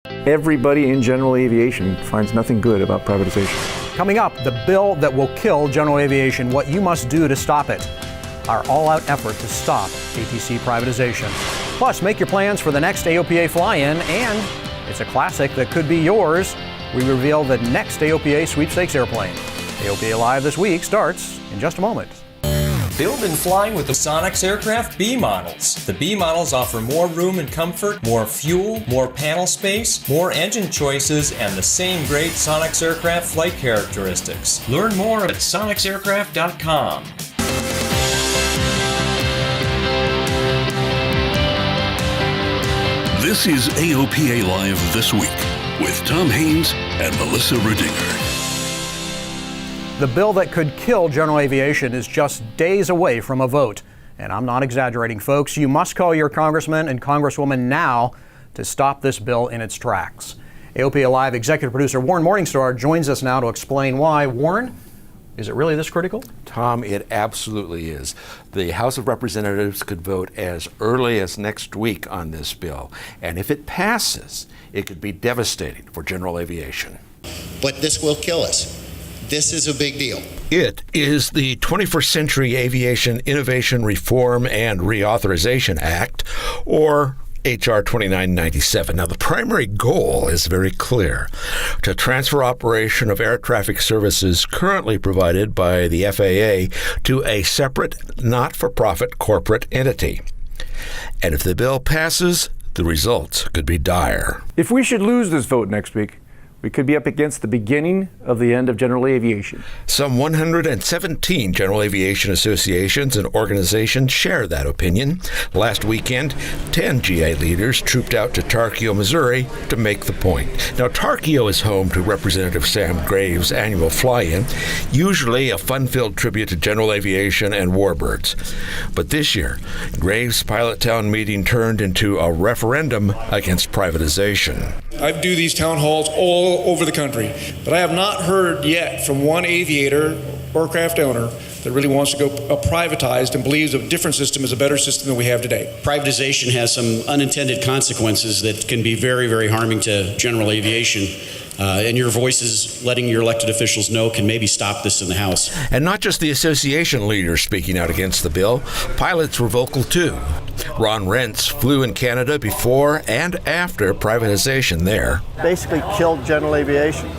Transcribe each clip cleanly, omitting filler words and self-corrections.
Everybody in general aviation finds nothing good about privatization. Coming up, the bill that will kill general aviation, what you must do to stop it. Our all-out effort to stop ATC privatization. Plus, make your plans for the next AOPA Fly-In, and it's a classic that could be yours. We reveal the next AOPA Sweepstakes airplane. AOPA Live this week starts in just a moment. Build and fly with the Sonex aircraft B models. The B models offer more room and comfort, more fuel, more panel space, more engine choices, and the same great Sonex aircraft flight characteristics. Learn more at sonexaircraft.com. This is AOPA Live This Week with Tom Haynes and Melissa Rudinger. The bill that could kill general aviation is just days away from a vote. And I'm not exaggerating, folks. You must call your congressman and congresswoman now to stop this bill in its tracks. AOPA Live executive producer Warren Morningstar joins us now to explain why. Warren, is it really this critical? Tom, it absolutely is. The House of Representatives could vote as early as next week on this bill. And if it passes, it could be devastating for general aviation. But this will kill us. This is a big deal. It is the 21st Century Aviation Innovation Reform and Reauthorization Act, or H.R. 2997. Now, the primary goal is very clear: to transfer operation of air traffic services currently provided by the FAA to a separate, not-for-profit corporate entity. And if the bill passes, the results could be dire. If we should lose this vote next week, we could be up against the beginning of the end of general aviation. Some 117 general aviation associations and organizations share that opinion. Last weekend, 10 GA leaders trooped out to Tarkio, Missouri to make the point. Now, Tarkio is home to Representative Sam Graves' annual Fly-In, usually a fun-filled tribute to general aviation and warbirds. But this year, Graves' Pilot Town meeting turned into a referendum against privatization. I do these town halls all over the country, but I have not heard yet from one aviator or aircraft owner that really wants to go privatized and believes a different system is a better system than we have today. Privatization has some unintended consequences that can be very, very harming to general aviation. And your voices, letting your elected officials know, can maybe stop this in the House. And not just the association leaders speaking out against the bill. Pilots were vocal too. Ron Rentz flew in Canada before and after privatization there. Basically killed general aviation.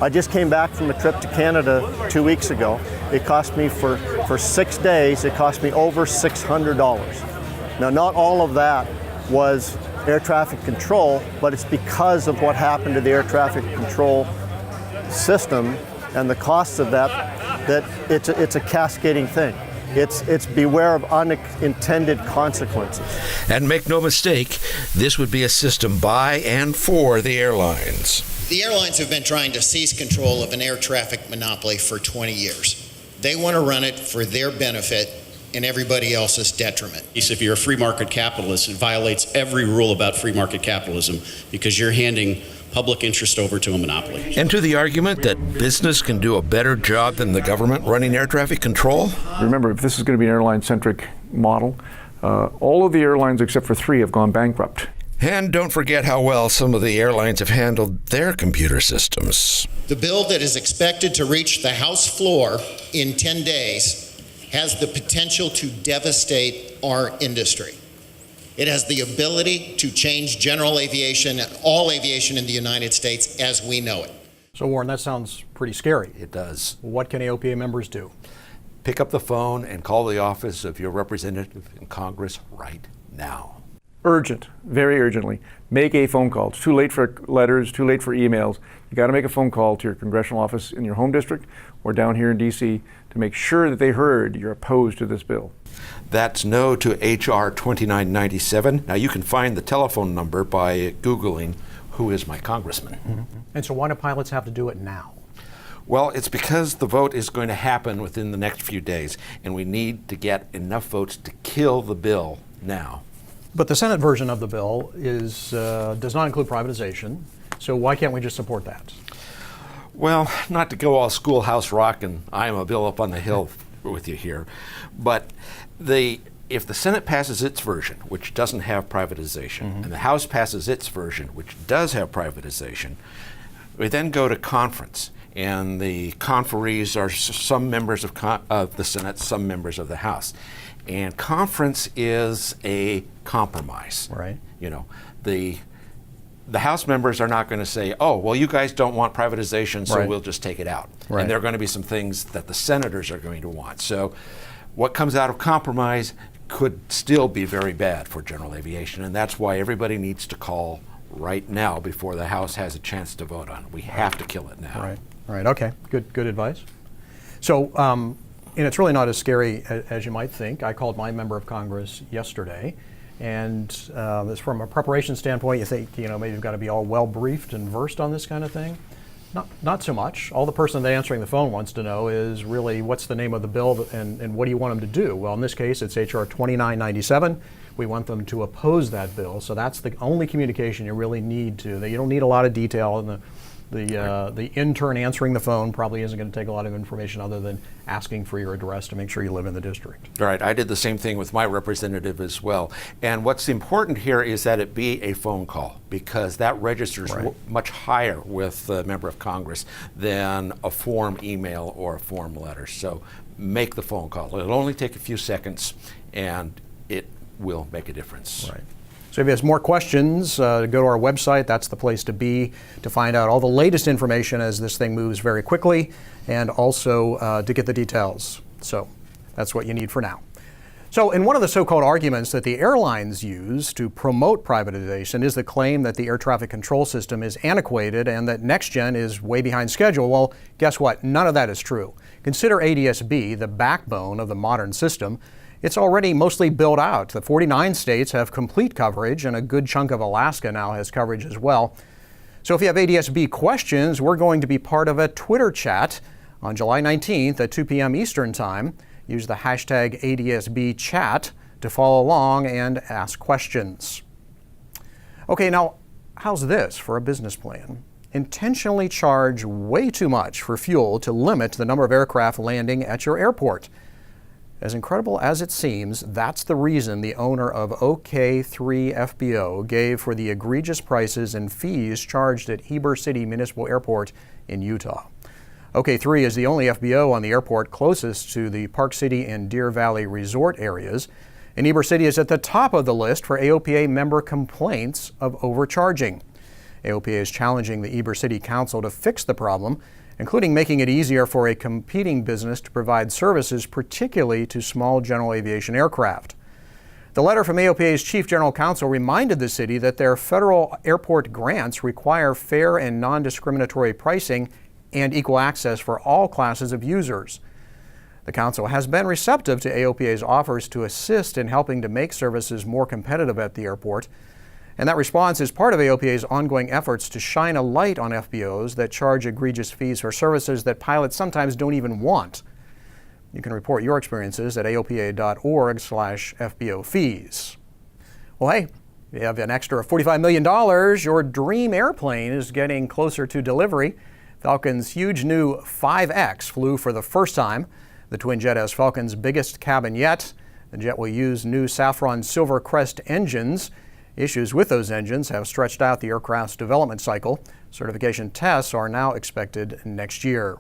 I just came back from a trip to Canada 2 weeks ago. It cost me, for 6 days, it cost me over $600. Now, not all of that was air traffic control, but it's because of what happened to the air traffic control system and the costs of that it's a cascading thing. It's beware of unintended consequences. And make no mistake, this would be a system by and for the airlines. The airlines have been trying to seize control of an air traffic monopoly for 20 years. They want to run it for their benefit and everybody else's detriment. If you're a free market capitalist, it violates every rule about free market capitalism because you're handing public interest over to a monopoly. And to the argument that business can do a better job than the government running air traffic control? Remember, if this is going to be an airline-centric model, all of the airlines except for 3 have gone bankrupt. And don't forget how well some of the airlines have handled their computer systems. The bill that is expected to reach the House floor in 10 days has the potential to devastate our industry. It has the ability to change general aviation and all aviation in the United States as we know it. So, Warren, that sounds pretty scary. It does. What can AOPA members do? Pick up the phone and call the office of your representative in Congress right now. Urgent, very urgently. Make a phone call. It's too late for letters, too late for emails. You got to make a phone call to your congressional office in your home district or down here in D.C. to make sure that they heard you're opposed to this bill. That's no to H.R. 2997. Now, you can find the telephone number by Googling, "Who is my congressman?" Mm-hmm. And so why do pilots have to do it now? Well, it's because the vote is going to happen within the next few days, and we need to get enough votes to kill the bill now. But the Senate version of the bill does not include privatization, so why can't we just support that? Well, not to go all Schoolhouse Rock and I am a bill up on the hill with you here, but the if the Senate passes its version, which doesn't have privatization, and the House passes its version, which does have privatization, we then go to conference. And the conferees are some members of the Senate, some members of the House. And conference is a compromise. Right. You know, the House members are not going to say, oh, well, you guys don't want privatization, so Right. we'll just take it out. Right. And there are going to be some things that the senators are going to want. So what comes out of compromise could still be very bad for general aviation. And that's why everybody needs to call right now before the House has a chance to vote on it. We have to kill it now. Right. Right. Okay. Good advice. So, and it's really not as scary as you might think. I called my member of Congress yesterday, and from a preparation standpoint, you think maybe you've got to be all well briefed and versed on this kind of thing. Not so much. All the person answering the phone wants to know is really what's the name of the bill and what do you want them to do? Well, in this case, it's H.R. 2997. We want them to oppose that bill. So that's the only communication you really need to. You don't need a lot of detail, and the intern answering the phone probably isn't going to take a lot of information other than asking for your address to make sure you live in the district. Right. I did the same thing with my representative as well. And what's important here is that it be a phone call, because that registers Right. much higher with a member of Congress than a form email or a form letter. So make the phone call. It'll only take a few seconds, and it will make a difference. Right. So if you have more questions, go to our website. That's the place to be to find out all the latest information as this thing moves very quickly, and also to get the details. So that's what you need for now. So in one of the so-called arguments that the airlines use to promote privatization is the claim that the air traffic control system is antiquated and that NextGen is way behind schedule. Well, guess what? None of that is true. Consider ADS-B, the backbone of the modern system. It's already mostly built out. The 49 states have complete coverage, and a good chunk of Alaska now has coverage as well. So if you have ADS-B questions, we're going to be part of a Twitter chat on July 19th at 2 p.m. Eastern Time. Use the hashtag ADS-B chat to follow along and ask questions. Okay, now, how's this for a business plan? Intentionally charge way too much for fuel to limit the number of aircraft landing at your airport. As incredible as it seems, that's the reason the owner of OK3 FBO gave for the egregious prices and fees charged at Heber City Municipal Airport in Utah. OK3 is the only FBO on the airport closest to the Park City and Deer Valley resort areas, and Heber City is at the top of the list for AOPA member complaints of overcharging. AOPA is challenging the Heber City Council to fix the problem, including making it easier for a competing business to provide services, particularly to small general aviation aircraft. The letter from AOPA's Chief General Counsel reminded the city that their federal airport grants require fair and non-discriminatory pricing and equal access for all classes of users. The Council has been receptive to AOPA's offers to assist in helping to make services more competitive at the airport. And that response is part of AOPA's ongoing efforts to shine a light on FBOs that charge egregious fees for services that pilots sometimes don't even want. You can report your experiences at aopa.org/FBO Fees. Well, hey, you have an extra $45 million. Your dream airplane is getting closer to delivery. Falcon's huge new 5X flew for the first time. The twin jet has Falcon's biggest cabin yet. The jet will use new Saffron Silver Crest engines. Issues with those engines have stretched out the aircraft's development cycle. Certification tests are now expected next year.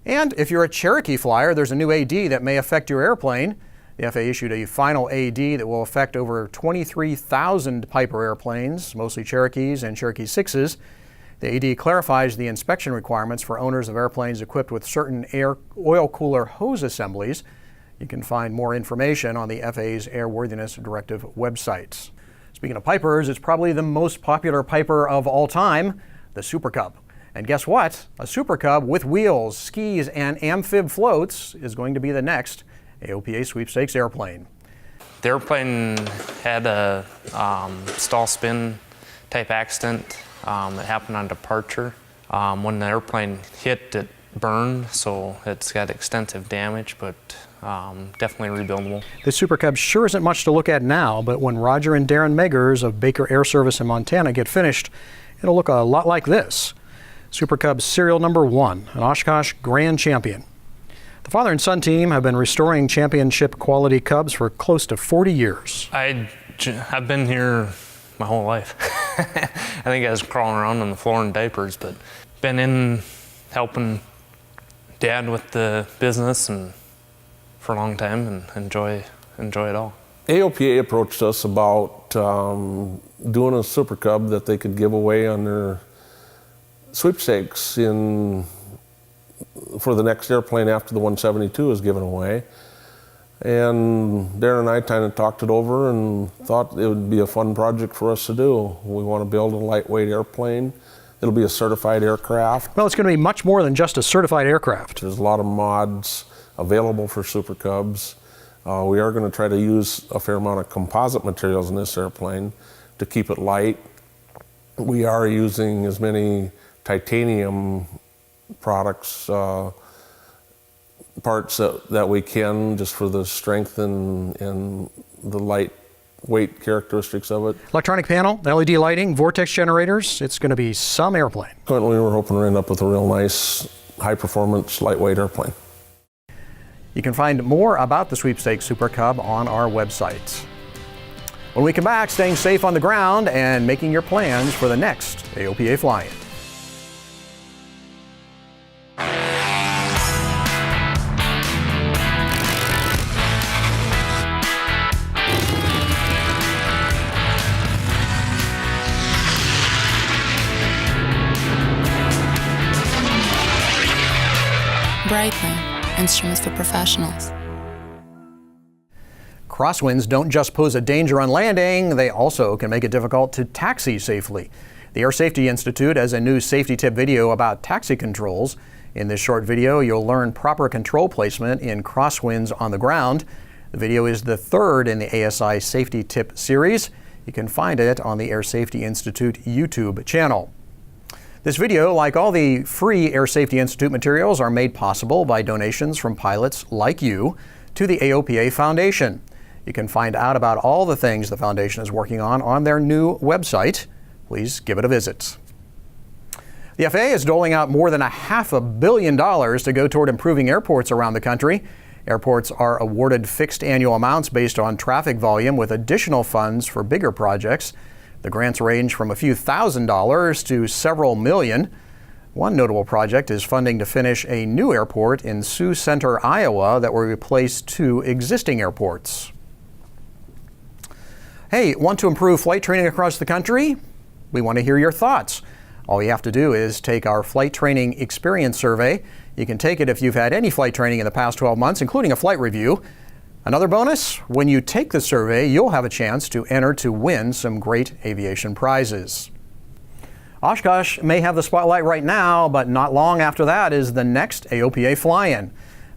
And if you're a Cherokee flyer, there's a new AD that may affect your airplane. The FAA issued a final AD that will affect over 23,000 Piper airplanes, mostly Cherokees and Cherokee 6s. The AD clarifies the inspection requirements for owners of airplanes equipped with certain oil cooler hose assemblies. You can find more information on the FAA's Airworthiness Directive websites. Speaking of Pipers, it's probably the most popular Piper of all time, the Super Cub. And guess what? A Super Cub with wheels, skis, and amphib floats is going to be the next AOPA Sweepstakes airplane. The airplane had a stall spin type accident. It happened on departure. When the airplane hit, it burned, so it's got extensive damage, but definitely rebuildable. The Super Cub sure isn't much to look at now, but when Roger and Darren Meggers of Baker Air Service in Montana get finished, it'll look a lot like this. Super Cub serial number 1, an Oshkosh Grand Champion. The father and son team have been restoring championship quality Cubs for close to 40 years. I've been here my whole life. I think I was crawling around on the floor in diapers, but been in helping Dad with the business and for a long time, and enjoy it all. AOPA approached us about doing a Super Cub that they could give away on their sweepstakes for the next airplane after the 172 is given away. And Darren and I kind of talked it over and thought it would be a fun project for us to do. We want to build a lightweight airplane. It'll be a certified aircraft. Well, it's going to be much more than just a certified aircraft. There's a lot of mods available for Super Cubs. We are going to try to use a fair amount of composite materials in this airplane to keep it light. We are using as many titanium products, parts that we can, just for the strength and the lightweight characteristics of it. Electronic panel, LED lighting, vortex generators. It's going to be some airplane. Currently, we're hoping to end up with a real nice, high-performance, lightweight airplane. You can find more about the Sweepstakes Super Cub on our website. When we come back, staying safe on the ground and making your plans for the next AOPA Fly-In. Brightline, instruments for professionals. Crosswinds don't just pose a danger on landing, they also can make it difficult to taxi safely. The Air Safety Institute has a new safety tip video about taxi controls. In this short video, you'll learn proper control placement in crosswinds on the ground. The video is the third in the ASI Safety Tip series. You can find it on the Air Safety Institute YouTube channel. This video, like all the free Air Safety Institute materials, are made possible by donations from pilots like you to the AOPA Foundation. You can find out about all the things the Foundation is working on their new website. Please give it a visit. The FAA is doling out more than $500 million to go toward improving airports around the country. Airports are awarded fixed annual amounts based on traffic volume, with additional funds for bigger projects. The grants range from a few $1,000s to several million. One notable project is funding to finish a new airport in Sioux Center, Iowa, that will replace 2 existing airports. Hey, want to improve flight training across the country? We want to hear your thoughts. All you have to do is take our flight training experience survey. You can take it if you've had any flight training in the past 12 months, including a flight review. Another bonus, when you take the survey, you'll have a chance to enter to win some great aviation prizes. Oshkosh may have the spotlight right now, but not long after that is the next AOPA Fly-In.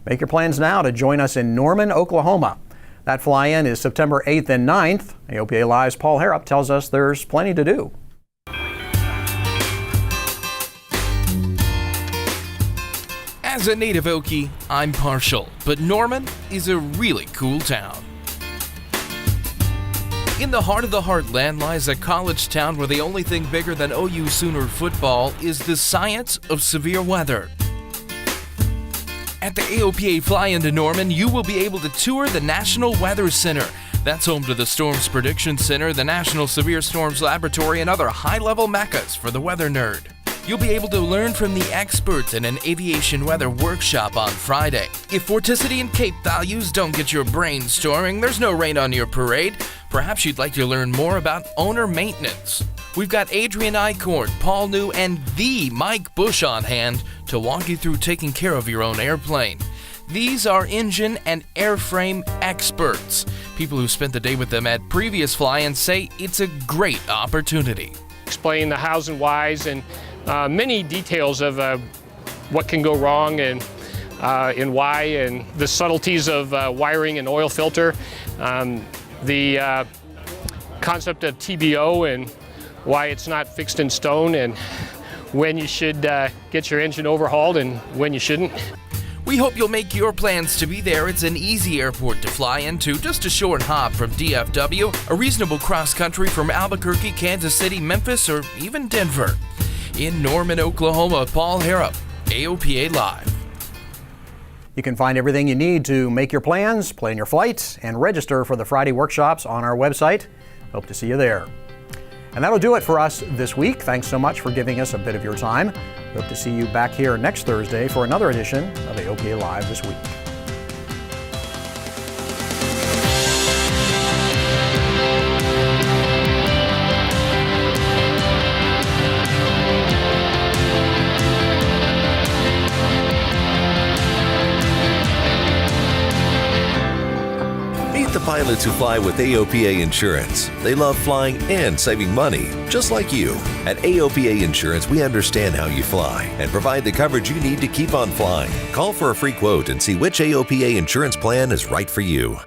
Make your plans now to join us in Norman, Oklahoma. That fly-in is September 8th and 9th. AOPA Live's Paul Harrop tells us there's plenty to do. As a native Okie, I'm partial, but Norman is a really cool town. In the heart of the heartland lies a college town where the only thing bigger than OU Sooner football is the science of severe weather. At the AOPA Fly-In to Norman, you will be able to tour the National Weather Center. That's home to the Storms Prediction Center, the National Severe Storms Laboratory, and other high-level meccas for the weather nerd. You'll be able to learn from the experts in an aviation weather workshop on Friday. If vorticity and cape values don't get your brain storming, there's no rain on your parade. Perhaps you'd like to learn more about owner maintenance. We've got Adrian Eichhorn, Paul New, and the Mike Busch on hand to walk you through taking care of your own airplane. These are engine and airframe experts. People who spent the day with them at previous fly-ins say it's a great opportunity. Explain the hows and whys and many details of what can go wrong and why, and the subtleties of wiring an oil filter, the concept of TBO and why it's not fixed in stone, and when you should get your engine overhauled and when you shouldn't. We hope you'll make your plans to be there. It's an easy airport to fly into, just a short hop from DFW, a reasonable cross-country from Albuquerque, Kansas City, Memphis, or even Denver. In Norman, Oklahoma, Paul Harrop, AOPA Live. You can find everything you need to make your plans, plan your flights, and register for the Friday workshops on our website. Hope to see you there. And that'll do it for us this week. Thanks so much for giving us a bit of your time. Hope to see you back here next Thursday for another edition of AOPA Live This Week. The pilots who fly with AOPA Insurance. They love flying and saving money, just like you. At AOPA Insurance, we understand how you fly and provide the coverage you need to keep on flying. Call for a free quote and see which AOPA insurance plan is right for you.